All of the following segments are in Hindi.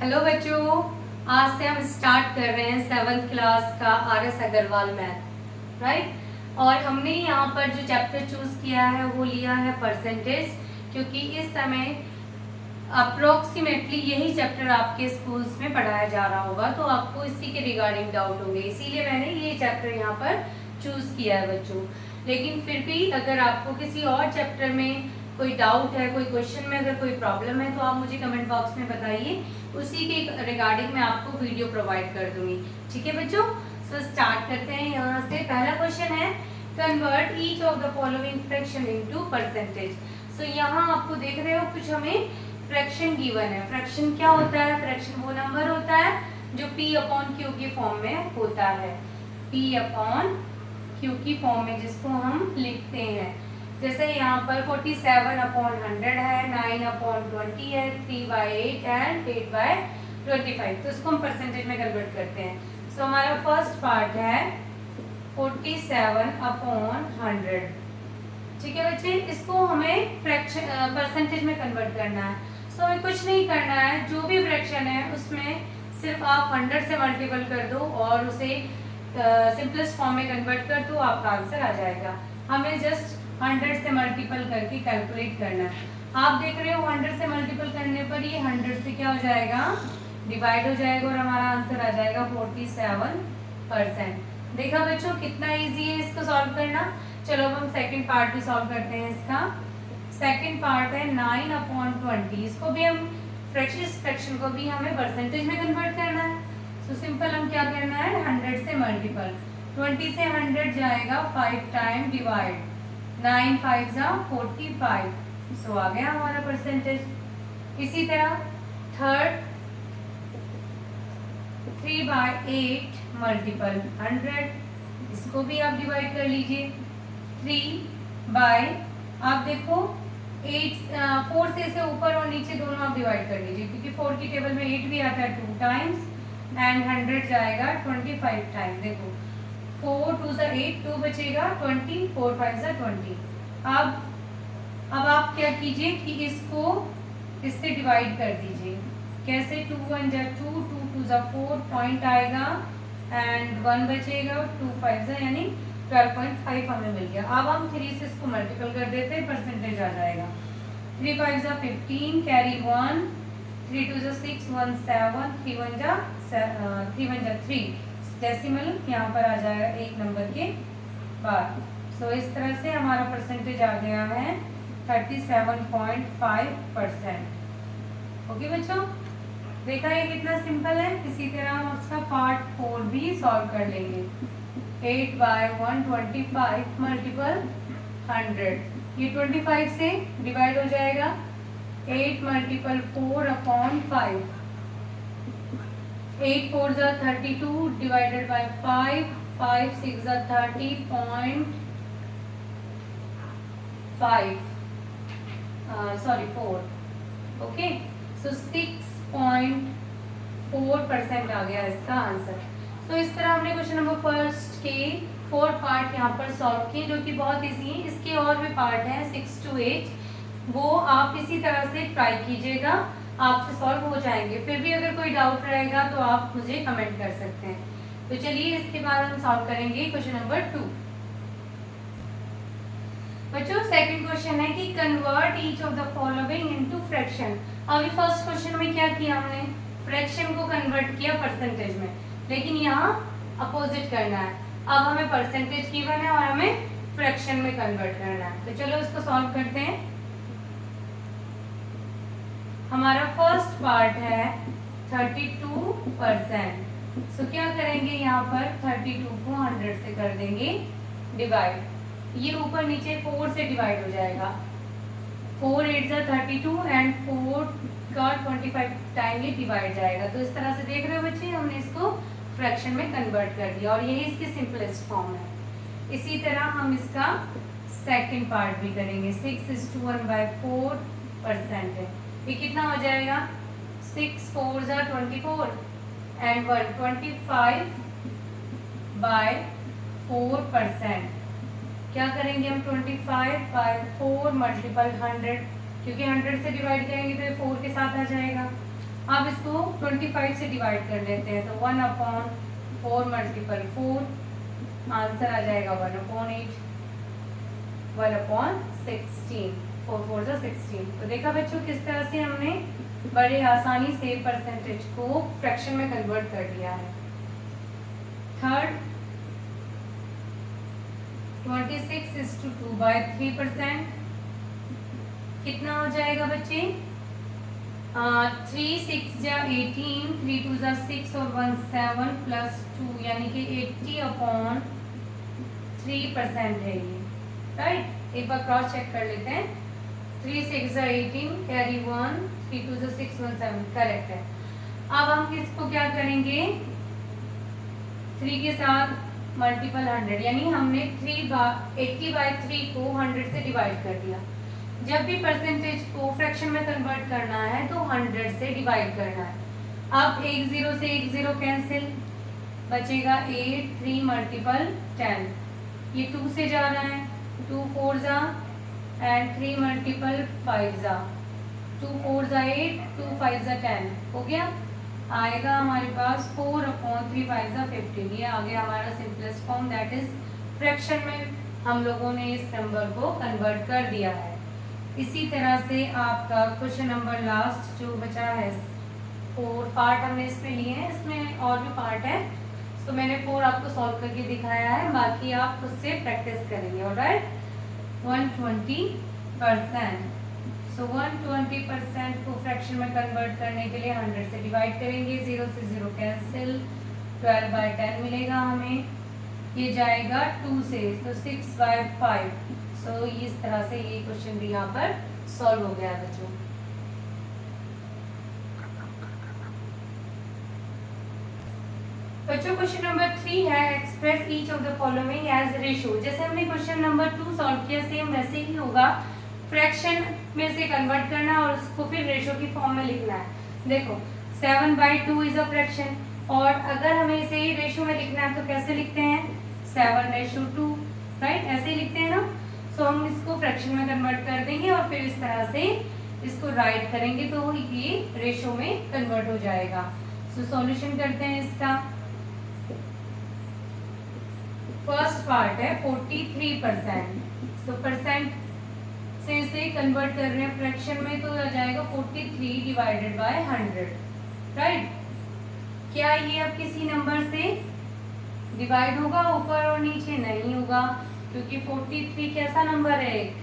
हेलो बच्चों, आज से हम स्टार्ट कर रहे हैं 7th क्लास का आर.एस. Agarwal math, right. और हमने यहाँ पर जो चैप्टर चूज किया है वो लिया है परसेंटेज, क्योंकि इस समय अप्रोक्सीमेटली यही चैप्टर आपके स्कूल्स में पढ़ाया जा रहा होगा, तो आपको इसी के रिगार्डिंग डाउट होंगे, इसीलिए मैंने ये चैप्टर यहाँ पर चूज किया है बच्चों। लेकिन फिर भी अगर आपको किसी और चैप्टर में कोई डाउट है, कोई क्वेश्चन में अगर कोई प्रॉब्लम है, तो आप मुझे कमेंट बॉक्स में बताइए, उसी के रिगार्डिंग मैं आपको वीडियो प्रोवाइड कर दूंगी। ठीक है बच्चों, सो स्टार्ट करते हैं। यहाँ से पहला क्वेश्चन है, convert each of the following fraction into percentage. So यहाँ आपको देख रहे हो कुछ हमें फ्रैक्शन गिवन है। फ्रैक्शन क्या होता है? फ्रैक्शन वो नंबर होता है जो P अपॉन Q की फॉर्म में होता है, P अपॉन Q की फॉर्म में, जिसको हम लिखते हैं। जैसे यहाँ पर 47 अपॉन 100 है, 9 अपॉन 20 है, 3/8 एंड 8/25। तो इसको हम परसेंटेज में कन्वर्ट करते हैं। सो हमारा फर्स्ट पार्ट है 47 अपॉन 100। ठीक है बच्चे, इसको हमें फ्रैक्शन परसेंटेज में कन्वर्ट करना है। सो हमें कुछ नहीं करना है, जो भी फ्रैक्शन है उसमें सिर्फ आप 100 से मल्टीपल कर दो और उसे सिंपलेस्ट फॉर्म में कन्वर्ट कर दो, आपका आंसर आ जाएगा। हमें जस्ट 100 से मल्टीपल करके कैलकुलेट करना है। आप देख रहे हो 100 से मल्टीपल करने पर ये 100 से क्या हो जाएगा, डिवाइड हो जाएगा और हमारा आंसर आ जाएगा 47%। देखा बच्चों कितना इजी है इसको सॉल्व करना। चलो अब हम सेकंड पार्ट भी सॉल्व करते हैं। इसका सेकंड पार्ट है 9 अपॉन 20। इसको भी हम फ्रैक्शन को भी हमें परसेंटेज में कन्वर्ट करना है। सो सिंपल हम क्या करना है, 100 से मल्टीपल, 20 से 100 जाएगा 5 टाइम डिवाइड, 9 5 जा 45। सो आ गया हमारा परसेंटेज। इसी तरह थर्ड 3/8 मल्टीपल 100, इसको भी आप डिवाइड कर लीजिए। 3 आप देखो 4 से ऊपर और नीचे दोनों आप डिवाइड कर लीजिए, क्योंकि 4 की टेबल में 8 भी आता है 2 टाइम्स, एंड 100 जाएगा 25 टाइम। देखो 4 2 जा 8, 2 बचेगा 20, 4 5 जा 20। अब आप क्या कीजिए कि इसको इससे डिवाइड कर दीजिए। कैसे? 2 1 जा 2, 2 2 जा 4, पॉइंट आएगा एंड 1 बचेगा, 2 5 जा यानी 12.5 हमें मिल गया। अब हम 3 से इसको मल्टीपल कर देते हैं, परसेंटेज आ जाएगा। 3 5 जा 15, कैरी 1, 3 2 जा 6, 1 7, 3 1 जा 3, डेसिमल यहाँ पर आ जाएगा एक नंबर के बाद। सो इस तरह से हमारा परसेंटेज आ गया है 37.5%। ओके बच्चों, देखा ये कितना सिंपल है। इसी तरह हम उसका पार्ट 4 भी सॉल्व कर लेंगे। 8/125 मल्टीपल 100, ये 25 से डिवाइड हो जाएगा। 8 मल्टीपल 4 अपॉन 5, 8 4 जा 32 डिवाइडेड बाय 5, 5 6 जा 30.5 4। ओके, सो 6.4% आ गया इसका आंसर। तो इस तरह हमने क्वेश्चन नंबर फर्स्ट के 4 पार्ट यहाँ पर सॉल्व किए, जो कि बहुत इजी है। इसके और भी पार्ट हैं 6 to 8, वो आप इसी तरह से ट्राई कीजिएगा, आपसे सॉल्व हो जाएंगे। फिर भी अगर कोई डाउट रहेगा तो आप मुझे कमेंट कर सकते हैं। तो चलिए इसके बाद हम सॉल्व करेंगे क्वेश्चन नंबर 2। बच्चों सेकंड क्वेश्चन है कि convert each of the following into fraction. अभी फर्स्ट क्वेश्चन में क्या किया हमने, फ्रैक्शन को कन्वर्ट किया परसेंटेज में, लेकिन यहाँ अपोजिट करना है। अब हमें परसेंटेज गिवन है और हमें फ्रैक्शन में कन्वर्ट करना है। तो चलो इसको सॉल्व करते हैं। हमारा फर्स्ट पार्ट है 32%। सो क्या करेंगे, यहाँ पर 32 को 100 से कर देंगे डिवाइड, ये ऊपर नीचे 4 से डिवाइड हो जाएगा। 4 8 जा 32 एंड 4 का 25 टाइम ये डिवाइड जाएगा। तो इस तरह से देख रहे हो बच्चे, हमने इसको फ्रैक्शन में कन्वर्ट कर दिया और यही इसकी सिंपलेस्ट फॉर्म है। इसी तरह हम इसका सेकंड पार्ट भी करेंगे। 6:1/4% है, ये कितना हो जाएगा, 6 4 जा 24 एंड 125/4%। क्या करेंगे हम, 25/4 मल्टीपल 100, क्योंकि 100 से डिवाइड करेंगे तो ये 4 के साथ आ जाएगा। अब इसको 25 से डिवाइड कर लेते हैं, तो 1/4 मल्टीपल 4, आंसर आ जाएगा 1/8, 1/16, 4 4 जा 16। तो देखा बच्चों किस तरह से हमने बड़े आसानी से परसेंटेज को फ्रैक्शन में कन्वर्ट कर दिया है। थर्ड, 26:2/3%, कितना हो जाएगा बच्चे? 3 6 जा 18, 3 2 जा 6 और 1 7 प्लस 2 यानी कि 80/3% है ये, राइट। एक बार क्रॉस चेक कर लेते हैं। 3 6 जा 18, कैरी 1, 3 2 जा 6, 1 7, करेक्ट है। अब हम इसको क्या करेंगे? 3 के साथ मल्टीपल 100, यानी हमने 80/3 को 100 से डिवाइड कर दिया। जब भी परसेंटेज को फ्रैक्शन में कन्वर्ट करना है तो 100 से डिवाइड करना है। अब एक 0 से एक 0 कैंसिल, बचेगा 8, 3 मल्टीपल 10, ये 2 से जा रहा है, 2 4 जा एंड 3 मल्टीपल 5 जा, 2 4 जा 8, 2 5 जा 10, हो गया। आएगा हमारे पास 4/3 5 जा 15, ये आ गया हमारा simplest form, that is fraction में हम लोगों ने इस नंबर को कन्वर्ट कर दिया है। इसी तरह से आपका क्वेश्चन नंबर लास्ट जो बचा है, 4 पार्ट हमने इसमें लिए हैं, इसमें और भी पार्ट है, तो मैंने 4 आपको सॉल्व करके दिखाया है, बाकी आप उससे प्रैक्टिस करेंगे। ऑलराइट, 120%, सो 120% को फ्रैक्शन में कन्वर्ट करने के लिए 100 से डिवाइड करेंगे, 0 से 0 कैंसिल, 12/10 मिलेगा हमें, ये जाएगा 2 से, तो 6/5। सो इस तरह से ये क्वेश्चन भी यहाँ पर सॉल्व हो गया बच्चों। क्वेश्चन नंबर 3 है, express each of the following as ratio. जैसे हमने क्वेश्चन नंबर 2 सॉल्व किया, सेम वैसे ही होगा, फ्रैक्शन में से कन्वर्ट करना और उसको फिर रेशियो की फॉर्म में लिखना है। देखो 7/2 इज अ फ्रैक्शन, और अगर हमें इसे रेशियो में लिखना है तो कैसे लिखते हैं? 7/2, राइट, ऐसे ही लिखते हैं ना। सो हम इसको फ्रैक्शन में कन्वर्ट कर देंगे और फिर इस तरह से इसको राइट करेंगे तो ये रेशियो में कन्वर्ट हो जाएगा। सो सॉल्यूशन करते हैं इसका। फर्स्ट पार्ट है 43%, सो परसेंट से इसे कन्वर्ट कर रहे हैं फ्रैक्शन में, तो आ जाएगा 43/100, राइट। क्या ये अब किसी नंबर से डिवाइड होगा ऊपर और नीचे? नहीं होगा, क्योंकि 43 कैसा नंबर है? एक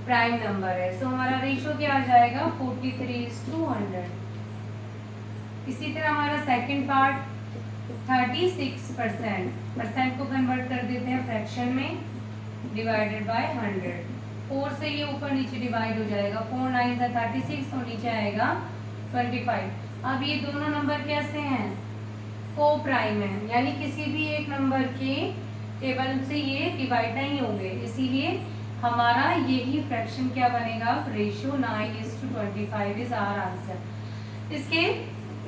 प्राइम नंबर है। सो हमारा रेशियो क्या आ जाएगा? 43:100। इसी तरह हमारा सेकंड पार्ट 36%, परसेंट को कन्वर्ट कर देते हैं फ्रैक्शन में, डिवाइडेड बाय 100। 4 से ये ऊपर नीचे डिवाइड हो जाएगा, 4 9 जा 36, तो नीचे आएगा 25। अब ये दोनों नंबर कैसे हैं? को प्राइम है, यानी किसी भी एक नंबर के टेबल से ये डिवाइड नहीं होंगे, इसीलिए हमारा यही फ्रैक्शन क्या बनेगा? Ratio 9:25 is our answer. इसके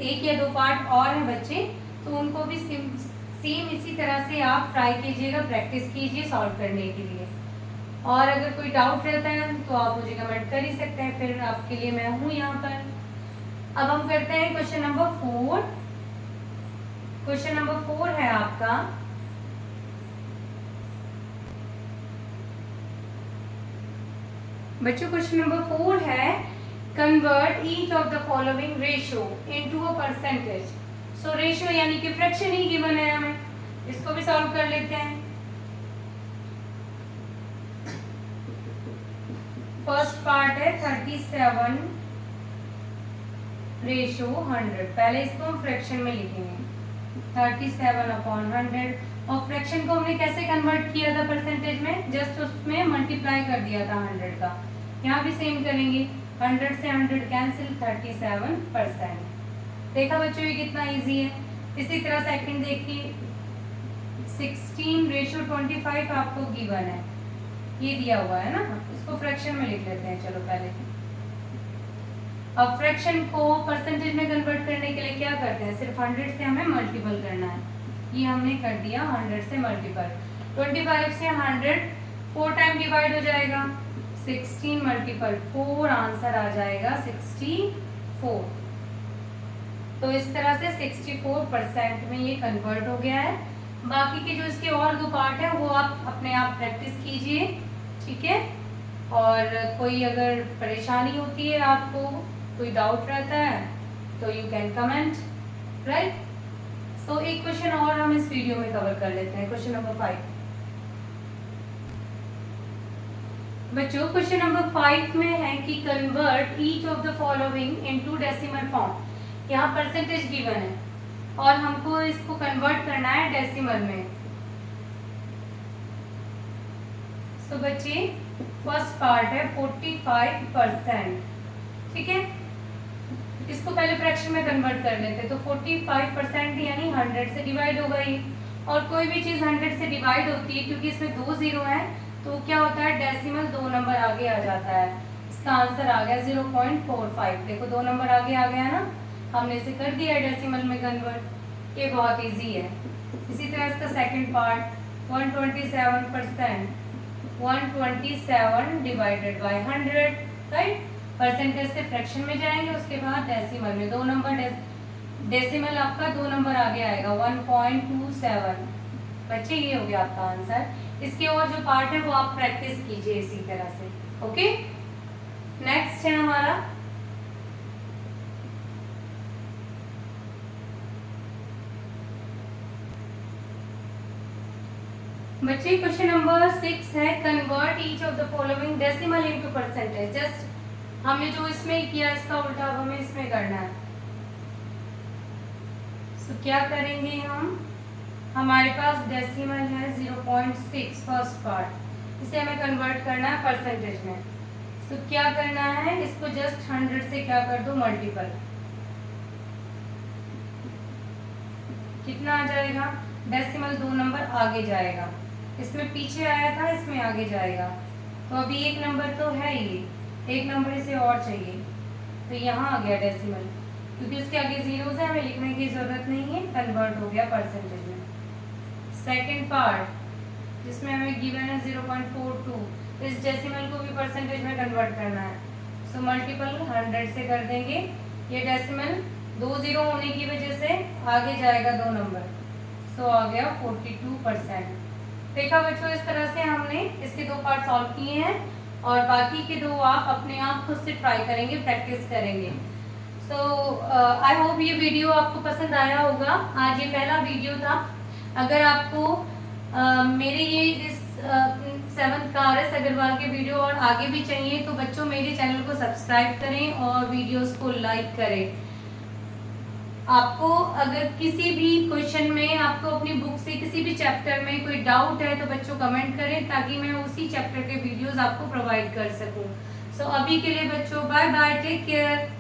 एक या दो पार्ट और हैं बच्चे, तो उनको भी सेम इसी तरह से आप ट्राई कीजिएगा, प्रैक्टिस कीजिए सॉल्व करने के लिए। और अगर कोई डाउट रहता है तो आप मुझे कमेंट कर ही सकते हैं, फिर आपके लिए मैं हूँ यहाँ पर। अब हम करते हैं क्वेश्चन नंबर 4। क्वेश्चन नंबर 4 है आपका, बच्चों क्वेश्चन नंबर 4 है, convert each of the following ratio into a percentage. So ratio यानी कि फ्रैक्शन ही गिवन है हमें, इसको भी सॉल्व कर लेते हैं। फर्स्ट पार्ट है 37/100, पहले इसको हम फ्रैक्शन में लिखेंगे, 37/100। और फ्रैक्शन को हमने कैसे कन्वर्ट किया था परसेंटेज में? जस्ट उसमें मल्टीप्लाई कर दिया था 100 का। यहाँ भी सेम करेंगे, 100 से 100 कैंसिल, 37%। देखा बच्चों ये कितना इजी है। इसी तरह सेकंड देखिए, 16/25 आपको गिवन है, ये दिया हुआ है ना, इसको फ्रैक्शन में लिख लेते हैं। चलो पहले अब फ्रैक्शन को परसेंटेज में कन्वर्ट करने के लिए क्या करते हैं? सिर्फ 100 से हमें मल्टीपल करना है, ये हमने कर दिया 100 से मल्टीपल। 25 से 100 4 टाइम डिवाइड हो जाएगा, 16 × 4, आंसर आ जाएगा 64। तो इस तरह से 64% में ये कन्वर्ट हो गया है। बाकी के जो इसके और दो पार्ट है वो आप अपने आप प्रैक्टिस कीजिए, ठीक है। और कोई अगर परेशानी होती है, आपको कोई डाउट रहता है तो यू कैन कमेंट, राइट। सो एक क्वेश्चन और हम इस वीडियो में कवर कर लेते हैं, क्वेश्चन नंबर 5। बच्चों क्वेश्चन नंबर 5 में है कि convert each of the following into decimal form. यहाँ परसेंटेज गिवन है और हमको इसको कन्वर्ट करना है डेसिमल में। तो बच्चे फर्स्ट पार्ट है 45%, ठीक है। इसको पहले फ्रैक्शन में कन्वर्ट कर लेते, तो 45% यानी 100 से डिवाइड होगा ये। और कोई भी चीज 100 से डिवाइड होती है, क्योंकि इसमें 2 जीरो है, तो क्या होता है डेसिमल 2 नंबर आगे आ जाता है। इसका आंसर आ गया 0.45। देखो 2 नंबर आगे आ गया ना, हमने इसे कर दिया डेसिमल में कन्वर्ट। ये बहुत इजी है। इसी तरह इसका second part 127%, 127 divided by 100, right. Percentage से फ्रैक्शन में जाएंगे, उसके बाद डेसिमल में 2 नंबर डेसिमल आपका 2 नंबर आगे आएगा 1.27। बच्चे ये हो गया आपका आंसर। इसके और जो पार्ट है वो आप प्रैक्टिस कीजिए इसी तरह से, ओके। नेक्स्ट है हमारा बच्चे क्वेश्चन नंबर 6 है convert each of the following decimal into percentage. Just हमने जो इसमें किया इसका उल्टा अब हमें इसमें करना है। तो क्या करेंगे हम, हमारे पास डेसिमल है 0.6 फर्स्ट पार्ट, इसे हमें कन्वर्ट करना है परसेंटेज में। तो क्या करना है, इसको जस्ट 100 से क्या कर दो मल्टीपल, कितना आ जाएगा, डेसिमल 2 नंबर आगे जाएगा। इसमें पीछे आया था, इसमें आगे जाएगा। तो अभी 1 नंबर तो है, ये 1 नंबर इसे और चाहिए, तो यहाँ आ गया डेसिमल, क्योंकि उसके आगे जीरोस है, हमें लिखने की जरूरत नहीं है, कन्वर्ट हो गया परसेंटेज में। सेकंड पार्ट जिसमें हमें गिवन है 0.42, इस डेसिमल को भी परसेंटेज में कन्वर्ट करना है। सो मल्टीपल 100 से कर देंगे, ये डेसिमल 2 जीरो होने की वजह से आगे जाएगा 2 नंबर, सो आ गया 42%। देखा बच्चों, इस तरह से हमने इसके 2 पार्ट सॉल्व किए हैं और बाकी के 2 आप अपने आप खुद से ट्राई करेंगे, प्रैक्टिस करेंगे। सो आई होप ये वीडियो आपको पसंद आया होगा। आज ये पहला वीडियो था। अगर आपको मेरे ये इस 7th का RS अग्रवाल के वीडियो और आगे भी चाहिए तो बच्चों मेरे चैनल को सब्सक्राइब करें और वीडियोस को लाइक करें। आपको अगर किसी भी क्वेश्चन में, आपको अपनी बुक से किसी भी चैप्टर में कोई डाउट है तो बच्चों कमेंट करें, ताकि मैं उसी चैप्टर के वीडियोस आपको प्रोवाइड कर सकूं। सो अभी के लिए बच्चों बाय बाय, टेक केयर।